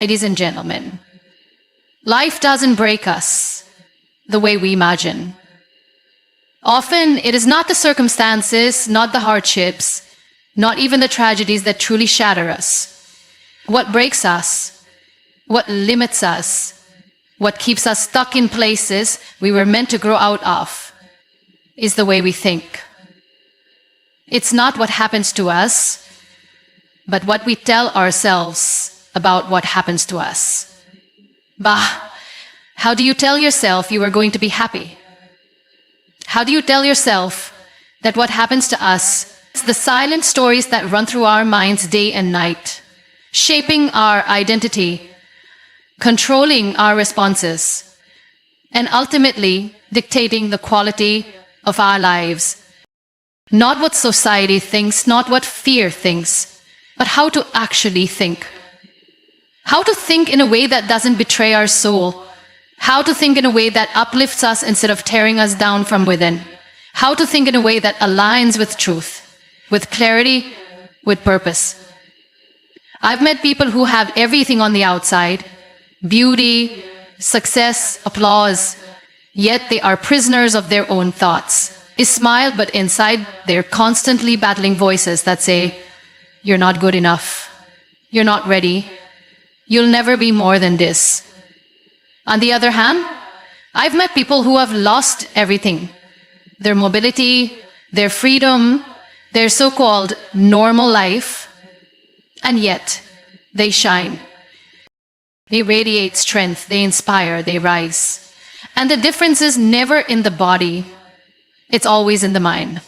Ladies and gentlemen, life doesn't break us the way we imagine. Often, it is not the circumstances, not the hardships, not even the tragedies that truly shatter us. What breaks us, what limits us, what keeps us stuck in places we were meant to grow out of, is the way we think. It's not what happens to us, but what we tell ourselves about what happens to us. Bah, how do you tell yourself you are going to be happy? How do you tell yourself that what happens to us is the silent stories that run through our minds day and night, shaping our identity, controlling our responses, and ultimately dictating the quality of our lives? Not what society thinks, not what fear thinks, but how to actually think. How to think in a way that doesn't betray our soul. How to think in a way that uplifts us instead of tearing us down from within. How to think in a way that aligns with truth, with clarity, with purpose. I've met people who have everything on the outside, beauty, success, applause, yet they are prisoners of their own thoughts. They smile, but inside they're constantly battling voices that say, "You're not good enough. You're not ready. You'll never be more than this." On the other hand, I've met people who have lost everything. Their mobility, their freedom, their so-called normal life, and yet they shine. They radiate strength, they inspire, they rise. And the difference is never in the body, it's always in the mind.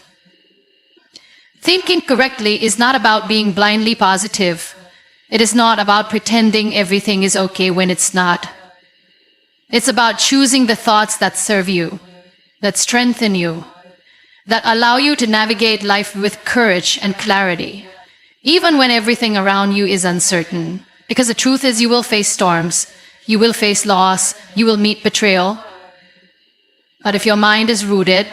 Thinking correctly is not about being blindly positive. It is not about pretending everything is okay when it's not. It's about choosing the thoughts that serve you, that strengthen you, that allow you to navigate life with courage and clarity, even when everything around you is uncertain. Because the truth is, you will face storms, you will face loss, you will meet betrayal. But if your mind is rooted,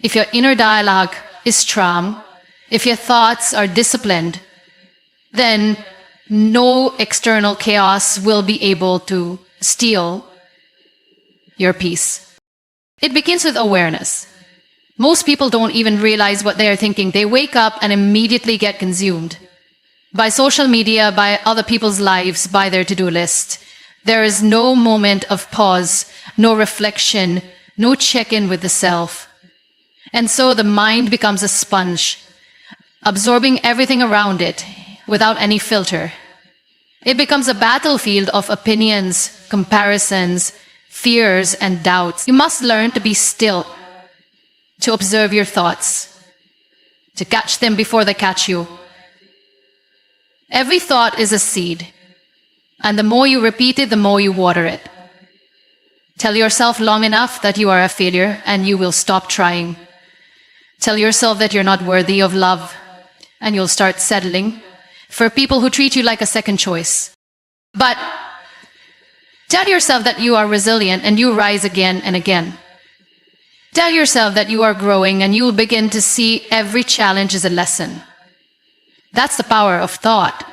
if your inner dialogue is strong, if your thoughts are disciplined, then no external chaos will be able to steal your peace. It begins with awareness. Most people don't even realize what they are thinking. They wake up and immediately get consumed by social media, by other people's lives, by their to-do list. There is no moment of pause, no reflection, no check-in with the self. And so the mind becomes a sponge, absorbing everything around it without any filter. It becomes a battlefield of opinions, comparisons, fears, and doubts. You must learn to be still, to observe your thoughts, to catch them before they catch you. Every thought is a seed, and the more you repeat it, the more you water it. Tell yourself long enough that you are a failure, and you will stop trying. Tell yourself that you're not worthy of love, and you'll start settling for people who treat you like a second choice. But tell yourself that you are resilient and you rise again and again. Tell yourself that you are growing and you will begin to see every challenge as a lesson. That's the power of thought.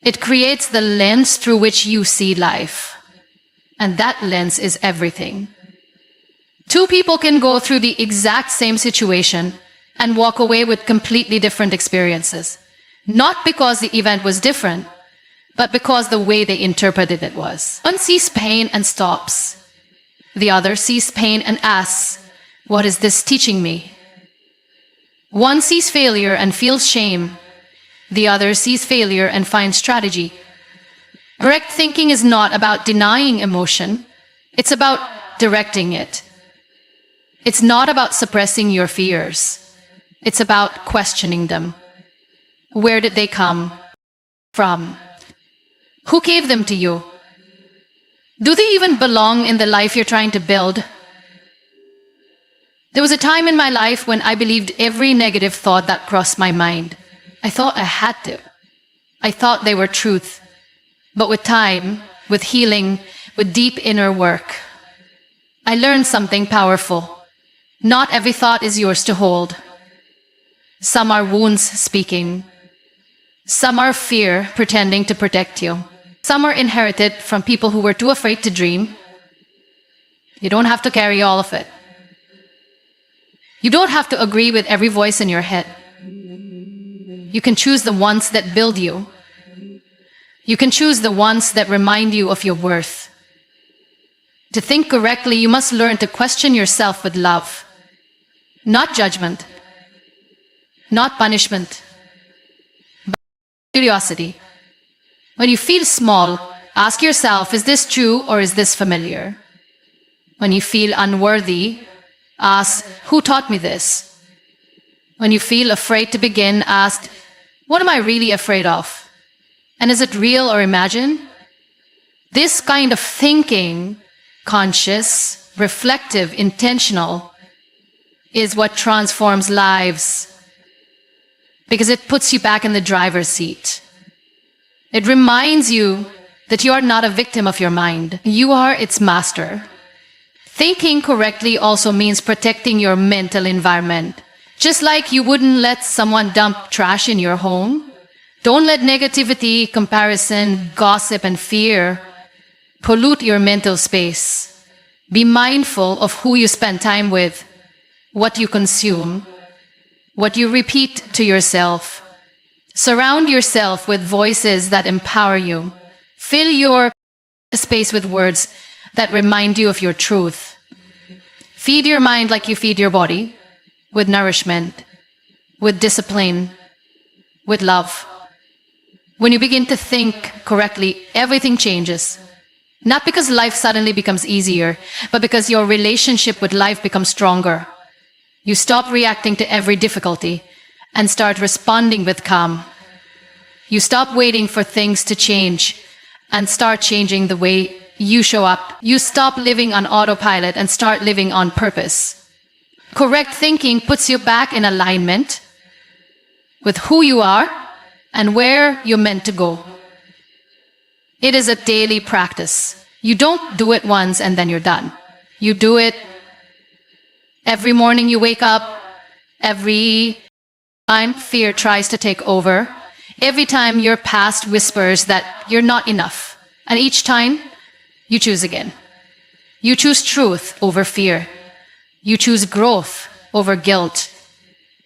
It creates the lens through which you see life. And that lens is everything. Two people can go through the exact same situation and walk away with completely different experiences. Not because the event was different, but because the way they interpreted it was. One sees pain and stops. The other sees pain and asks, "What is this teaching me?" One sees failure and feels shame. The other sees failure and finds strategy. Correct thinking is not about denying emotion. It's about directing it. It's not about suppressing your fears. It's about questioning them. Where did they come from? Who gave them to you? Do they even belong in the life you're trying to build? There was a time in my life when I believed every negative thought that crossed my mind. I thought I had to. I thought they were truth. But with time, with healing, with deep inner work, I learned something powerful. Not every thought is yours to hold. Some are wounds speaking. Some are fear pretending to protect you. Some are inherited from people who were too afraid to dream. You don't have to carry all of it. You don't have to agree with every voice in your head. You can choose the ones that build you. You can choose the ones that remind you of your worth. To think correctly, you must learn to question yourself with love, not judgment, not punishment, but curiosity. When you feel small, ask yourself, is this true or is this familiar? When you feel unworthy, ask, who taught me this? When you feel afraid to begin, ask, what am I really afraid of? And is it real or imagined? This kind of thinking, conscious, reflective, intentional, is what transforms lives, because it puts you back in the driver's seat. It reminds you that you are not a victim of your mind. You are its master. Thinking correctly also means protecting your mental environment. Just like you wouldn't let someone dump trash in your home, don't let negativity, comparison, gossip, and fear pollute your mental space. Be mindful of who you spend time with, what you consume, what you repeat to yourself. Surround yourself with voices that empower you. Fill your space with words that remind you of your truth. Feed your mind like you feed your body, with nourishment, with discipline, with love. When you begin to think correctly, everything changes. Not because life suddenly becomes easier, but because your relationship with life becomes stronger. You stop reacting to every difficulty and start responding with calm. You stop waiting for things to change and start changing the way you show up. You stop living on autopilot and start living on purpose. Correct thinking puts you back in alignment with who you are and where you're meant to go. It is a daily practice. You don't do it once and then you're done. You do it every morning you wake up, every time fear tries to take over, every time your past whispers that you're not enough, and each time you choose again. You choose truth over fear. You choose growth over guilt.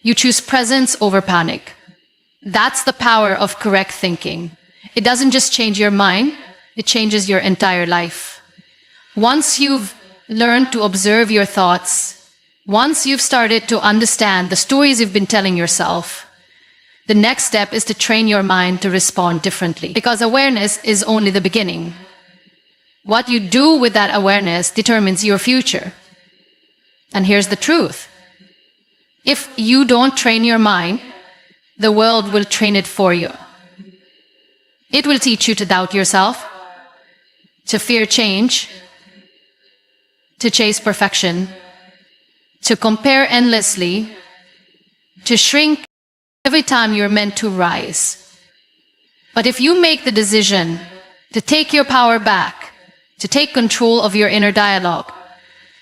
You choose presence over panic. That's the power of correct thinking. It doesn't just change your mind, it changes your entire life. Once you've learned to observe your thoughts, once you've started to understand the stories you've been telling yourself, the next step is to train your mind to respond differently. Because awareness is only the beginning. What you do with that awareness determines your future. And here's the truth. If you don't train your mind, the world will train it for you. It will teach you to doubt yourself, to fear change, to chase perfection, to compare endlessly, to shrink every time you're meant to rise. But if you make the decision to take your power back, to take control of your inner dialogue,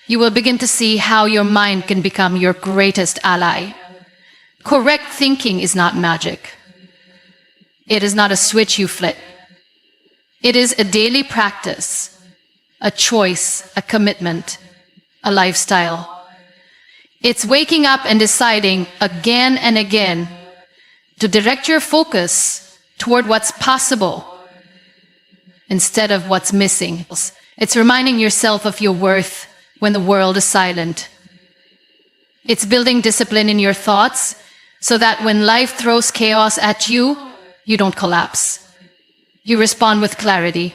you will begin to see how your mind can become your greatest ally. Correct thinking is not magic. It is not a switch you flip. It is a daily practice, a choice, a commitment, a lifestyle. It's waking up and deciding again and again to direct your focus toward what's possible instead of what's missing. It's reminding yourself of your worth when the world is silent. It's building discipline in your thoughts so that when life throws chaos at you, you don't collapse. You respond with clarity.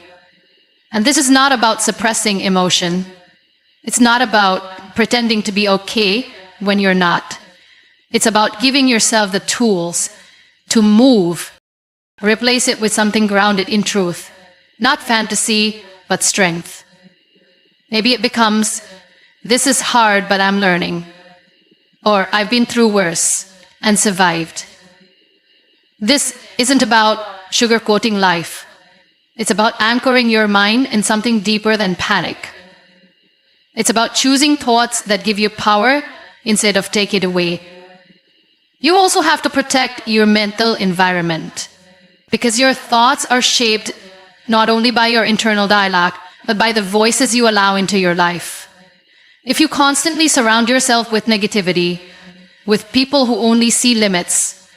And this is not about suppressing emotion. It's not about pretending to be okay when you're not. It's about giving yourself the tools to move, replace it with something grounded in truth, not fantasy, but strength. Maybe it becomes, this is hard, but I'm learning. Or I've been through worse and survived. This isn't about sugarcoating life. It's about anchoring your mind in something deeper than panic. It's about choosing thoughts that give you power instead of take it away. You also have to protect your mental environment because your thoughts are shaped not only by your internal dialogue, but by the voices you allow into your life. If you constantly surround yourself with negativity, with people who only see limits,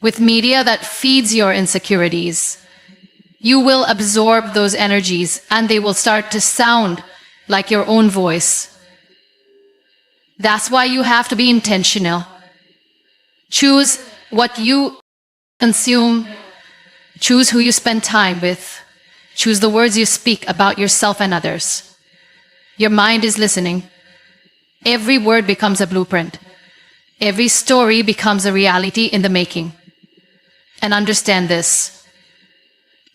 with media that feeds your insecurities, you will absorb those energies and they will start to sound like your own voice. That's why you have to be intentional. Choose what you consume. Choose who you spend time with. Choose the words you speak about yourself and others. Your mind is listening. Every word becomes a blueprint. Every story becomes a reality in the making. And understand this.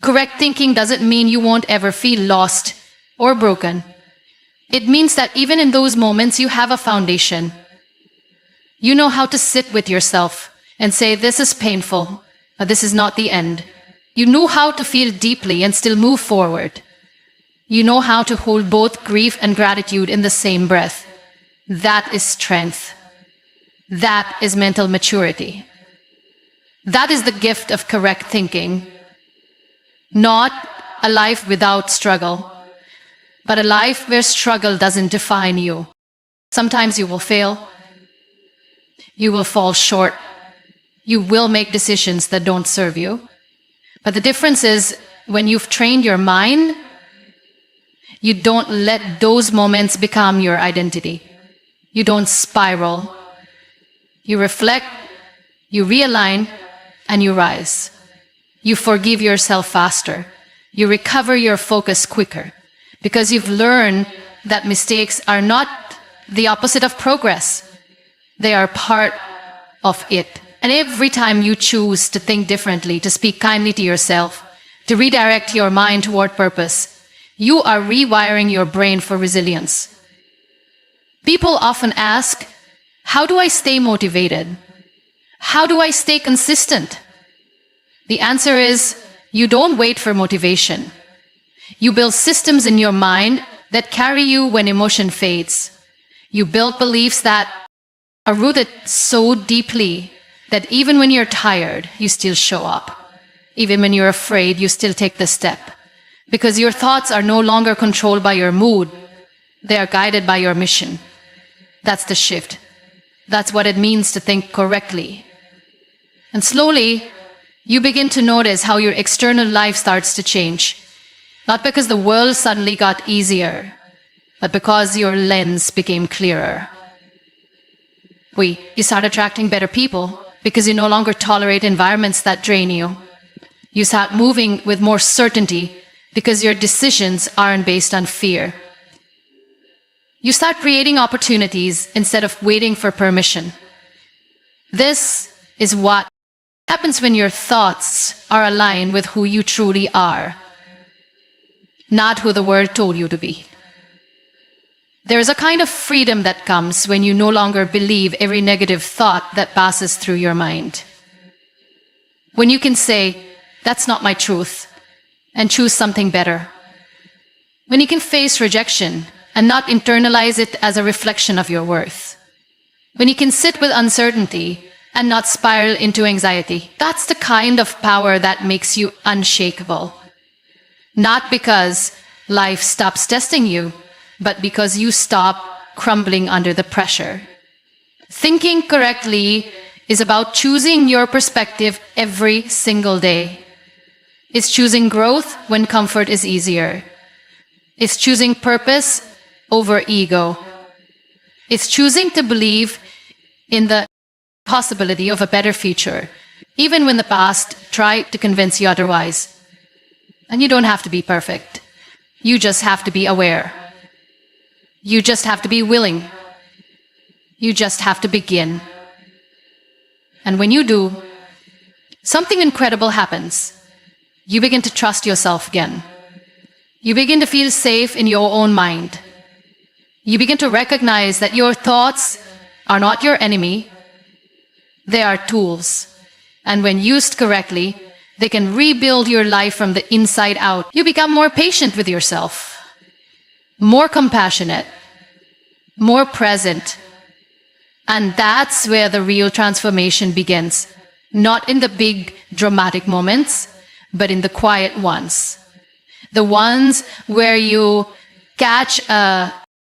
Correct thinking doesn't mean you won't ever feel lost or broken. It means that even in those moments, you have a foundation. You know how to sit with yourself and say, this is painful, but this is not the end. You know how to feel deeply and still move forward. You know how to hold both grief and gratitude in the same breath. That is strength. That is mental maturity. That is the gift of correct thinking. Not a life without struggle, but a life where struggle doesn't define you. Sometimes you will fail. You will fall short. You will make decisions that don't serve you. But the difference is, when you've trained your mind, you don't let those moments become your identity. You don't spiral. You reflect, you realign, and you rise. You forgive yourself faster. You recover your focus quicker. Because you've learned that mistakes are not the opposite of progress. They are part of it. And every time you choose to think differently, to speak kindly to yourself, to redirect your mind toward purpose, you are rewiring your brain for resilience. People often ask, how do I stay motivated? How do I stay consistent? The answer is, you don't wait for motivation. You build systems in your mind that carry you when emotion fades. You build beliefs that are rooted so deeply that even when you're tired, you still show up. Even when you're afraid, you still take the step. Because your thoughts are no longer controlled by your mood. They are guided by your mission. That's the shift. That's what it means to think correctly. And slowly, you begin to notice how your external life starts to change. Not because the world suddenly got easier, but because your lens became clearer. You start attracting better people because you no longer tolerate environments that drain you. You start moving with more certainty because your decisions aren't based on fear. You start creating opportunities instead of waiting for permission. This is what happens when your thoughts are aligned with who you truly are, not who the world told you to be. There is a kind of freedom that comes when you no longer believe every negative thought that passes through your mind. When you can say, that's not my truth, and choose something better. When you can face rejection and not internalize it as a reflection of your worth. When you can sit with uncertainty and not spiral into anxiety. That's the kind of power that makes you unshakable. Not because life stops testing you, but because you stop crumbling under the pressure. Thinking correctly is about choosing your perspective every single day. It's choosing growth when comfort is easier. It's choosing purpose over ego. It's choosing to believe in the possibility of a better future, even when the past tried to convince you otherwise. And you don't have to be perfect. You just have to be aware. You just have to be willing. You just have to begin. And when you do, something incredible happens. You begin to trust yourself again. You begin to feel safe in your own mind. You begin to recognize that your thoughts are not your enemy. They are tools. And when used correctly, they can rebuild your life from the inside out. You become more patient with yourself, more compassionate, more present. And that's where the real transformation begins. Not in the big dramatic moments, but in the quiet ones. The ones where you catch a